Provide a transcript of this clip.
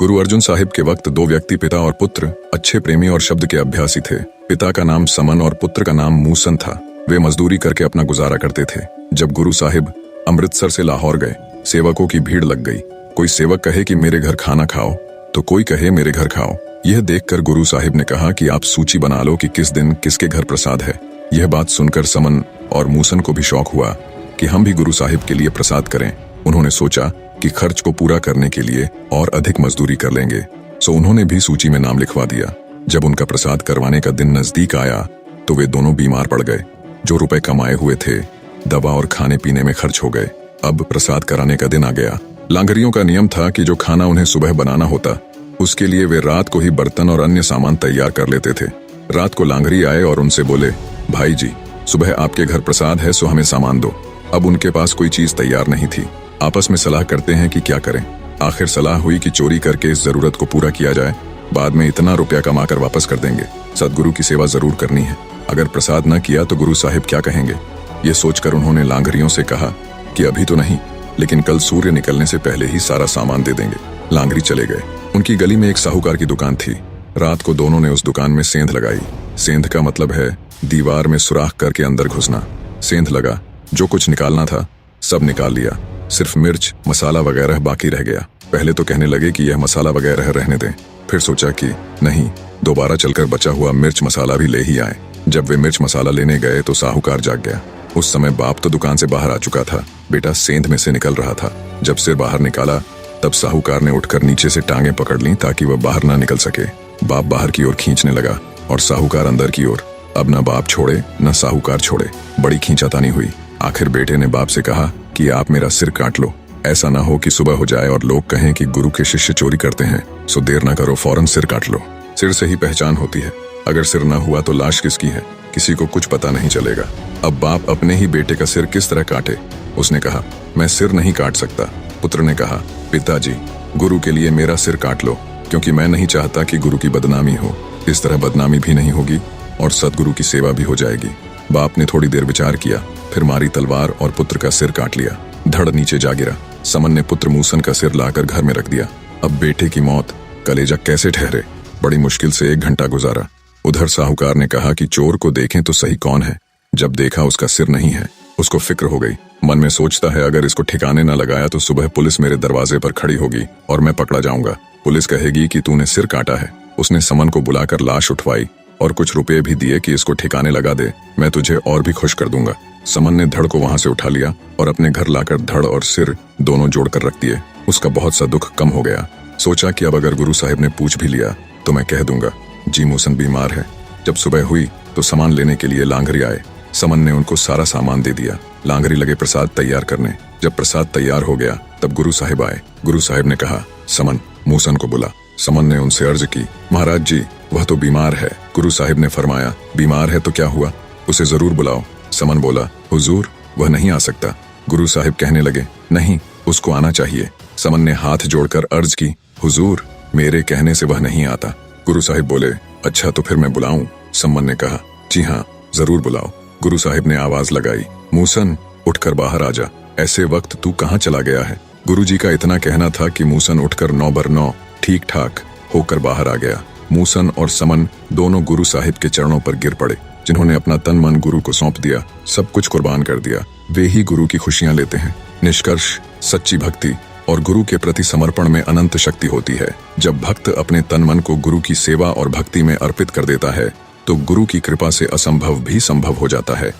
गुरु अर्जुन साहिब के वक्त दो व्यक्ति, पिता और पुत्र, अच्छे प्रेमी और शब्द के अभ्यासी थे। पिता का नाम समन और पुत्र का नाम मूसन था। वे मजदूरी करके अपना गुजारा करते थे। जब गुरु साहिब अमृतसर से लाहौर गए, सेवकों की भीड़ लग गई। कोई सेवक कहे कि मेरे घर खाना खाओ, तो कोई कहे मेरे घर खाओ। यह देखकर गुरु साहिब ने कहा कि आप सूची बना लो कि किस दिन किसके घर प्रसाद है। यह बात सुनकर समन और मूसन को भी शौक हुआ कि हम भी गुरु साहिब के लिए प्रसाद करें। उन्होंने सोचा कि खर्च को पूरा करने के लिए और अधिक मजदूरी कर लेंगे, सो उन्होंने भी सूची में नाम लिखवा दिया। जब उनका प्रसाद करवाने का दिन नजदीक आया तो वे दोनों बीमार पड़ गए। जो रुपए कमाए हुए थे दवा और खाने पीने में खर्च हो गए। अब प्रसाद कराने का दिन आ गया। लांगरियों का नियम था कि जो खाना उन्हें सुबह बनाना होता, उसके लिए वे रात को ही बर्तन और अन्य सामान तैयार कर लेते थे। रात को लांगरी आए और उनसे बोले, भाई जी, सुबह आपके घर प्रसाद है, सो हमें सामान दो। अब उनके पास कोई चीज तैयार नहीं थी। आपस में सलाह करते हैं कि क्या करें। आखिर सलाह हुई कि चोरी करके इस जरूरत को पूरा किया जाए, बाद में इतना रुपया कमाकर वापस कर देंगे। सदगुरु की सेवा जरूर करनी है। अगर प्रसाद न किया तो गुरु साहिब क्या कहेंगे। ये सोचकर उन्होंने लांगरियों से कहा कि अभी तो नहीं, लेकिन कल सूर्य निकलने से पहले ही सारा सामान दे देंगे। लांगरी चले गए। उनकी गली में एक साहूकार की दुकान थी। रात को दोनों ने उस दुकान में सेंध लगाई। सेंध का मतलब है दीवार में सुराख करके अंदर घुसना। सेंध लगा, जो कुछ निकालना था सब निकाल लिया, सिर्फ मिर्च मसाला वगैरह बाकी रह गया। पहले तो कहने लगे कि यह मसाला वगैरह रहने दें, फिर सोचा कि नहीं, दोबारा चलकर बचा हुआ मिर्च मसाला भी ले ही आए। जब वे मिर्च मसाला लेने गए तो साहूकार जाग गया। उस समय बाप तो दुकान से बाहर आ चुका था, बेटा सेंध में से निकल रहा था। जब सिर बाहर निकाला तब साहूकार ने उठकर नीचे से टांगें पकड़ लीं ताकि वह बाहर ना निकल सके। बाप बाहर की ओर खींचने लगा और साहूकार अंदर की ओर। अब न बाप छोड़े न साहूकार छोड़े। बड़ी खींचातानी हुई। आखिर बेटे ने बाप से कहा कि आप मेरा सिर काट लो, ऐसा ना हो कि सुबह हो जाए और लोग कहें कि गुरु के शिष्य चोरी करते हैं, सो देर ना करो, फौरन सिर काट लो। सिर से ही पहचान होती है। अगर सिर ना हुआ तो लाश किसकी है, किसी को कुछ पता नहीं चलेगा। अब बाप अपने ही बेटे का सिर किस तरह काटे। उसने कहा, मैं सिर नहीं काट सकता। पुत्र ने कहा, पिताजी, गुरु के लिए मेरा सिर काट लो, क्योंकि मैं नहीं चाहता कि गुरु की बदनामी हो। इस तरह बदनामी भी नहीं होगी और सदगुरु की सेवा भी हो जाएगी। बाप ने थोड़ी देर विचार किया, फिर मारी तलवार और पुत्र का सिर काट लिया। धड़ नीचे जा गिरा। समन ने पुत्र मूसन का सिर लाकर घर में रख दिया। अब बेटे की मौत, कलेजा कैसे ठहरे। बड़ी मुश्किल से 1 घंटा गुजारा। उधर साहूकार ने कहा कि चोर को देखें तो सही कौन है। जब देखा उसका सिर नहीं है, उसको फिक्र हो गई। मन में सोचता है, अगर इसको ठिकाने न लगाया तो सुबह पुलिस मेरे दरवाजे पर खड़ी होगी और मैं पकड़ा जाऊंगा। पुलिस कहेगी कि तूने सिर काटा है। उसने समन को बुलाकर लाश उठवाई और कुछ रुपए भी दिए कि इसको ठिकाने लगा दे, मैं तुझे और भी खुश कर दूंगा। समन ने धड़ को वहां से उठा लिया और अपने घर लाकर धड़ और सिर दोनों जोड़कर रख दिए। उसका बहुत सा दुख कम हो गया। सोचा कि अब अगर गुरु साहिब ने पूछ भी लिया तो मैं कह दूंगा, जी मूसन बीमार है। जब सुबह हुई तो सामान लेने के लिए लांगरी आए। समन ने उनको सारा सामान दे दिया। लांगरी लगे प्रसाद तैयार करने। जब प्रसाद तैयार हो गया तब गुरु साहिब आए। गुरु साहिब ने कहा, समन, मूसन को बुला। समन ने उनसे अर्ज की, महाराज जी, वह तो बीमार है। गुरु साहिब ने फरमाया, बीमार है तो क्या हुआ, उसे जरूर बुलाओ। समन बोला, हुजूर, वह नहीं आ सकता। गुरु साहिब कहने लगे, नहीं, उसको आना चाहिए। समन ने हाथ जोड़कर अर्ज की, हुजूर, मेरे कहने से वह नहीं आता। गुरु साहिब बोले, अच्छा तो फिर मैं बुलाऊं? समन ने कहा, जी हाँ, जरूर बुलाओ। गुरु साहिब ने आवाज लगाई, मूसन, उठकर बाहर आ जा। ऐसे वक्त तू कहाँ चला गया है। गुरु जी का इतना कहना था कि मूसन उठकर 9 बर 9 ठीक ठाक होकर बाहर आ गया। मूसन और समन दोनों गुरु साहिब के चरणों पर गिर पड़े, जिन्होंने अपना तन मन गुरु को सौंप दिया, सब कुछ कुर्बान कर दिया। वे ही गुरु की खुशियां लेते हैं। निष्कर्ष, सच्ची भक्ति और गुरु के प्रति समर्पण में अनंत शक्ति होती है। जब भक्त अपने तन मन को गुरु की सेवा और भक्ति में अर्पित कर देता है तो गुरु की कृपा से असंभव भी संभव हो जाता है।